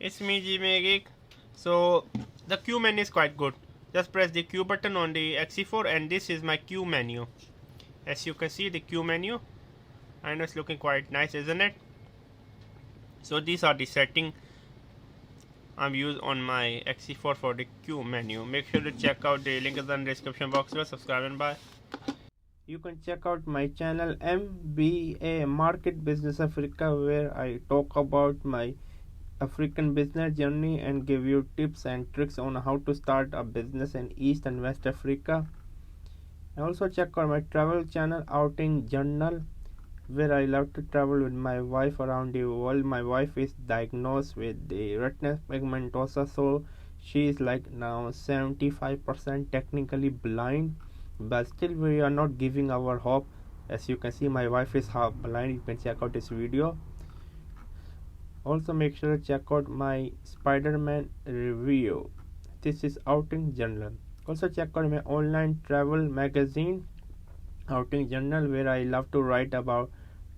It's me Geek. So the Q menu is quite good. Just press the Q button on the X-E4 and this is my Q menu. As you can see the Q menu. I know it's looking quite nice, isn't it? So these are the settings I'm used on my X-E4 for the Q menu. Make sure to check out the link is in the description box. Subscribe and bye. You can check out my channel MBA Market Business Africa, where I talk about my African business journey and give you tips and tricks on how to start a business in East and West Africa. And also check out my travel channel Outing Journal, where I love to travel with my wife around the world. My wife is diagnosed with the retinal pigmentosa, so she is like now 75% technically blind, but still we are not giving our hope. As you can see, my wife is half blind. You can check out this video. Also make sure to check out my Spider-Man review. This is Outing Journal. Also check out my online travel magazine Outing Journal, where I love to write about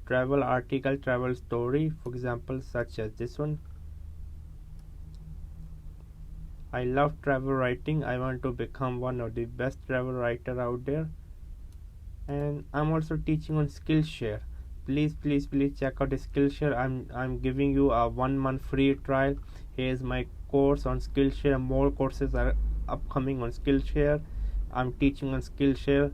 travel article, travel story, for example such as this one. I love travel writing. I want to become one of the best travel writer out there. And I'm also teaching on Skillshare. Please check out the Skillshare. I'm giving you a 1 month free trial. Here's my course on Skillshare. More courses are upcoming on Skillshare. I'm teaching on Skillshare.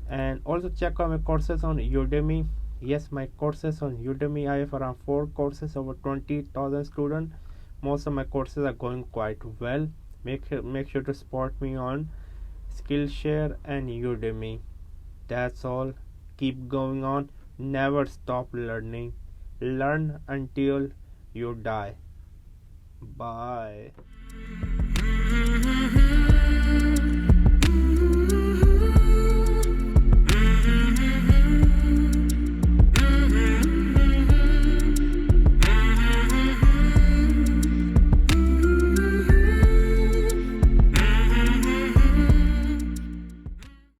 And also check out my courses on Udemy. Yes, my courses on Udemy. I have around 4 courses, over 20,000 students. Most of my courses are going quite well. Make sure to support me on Skillshare and Udemy. That's all. Keep going on. Never stop learning. Learn until you die. Bye.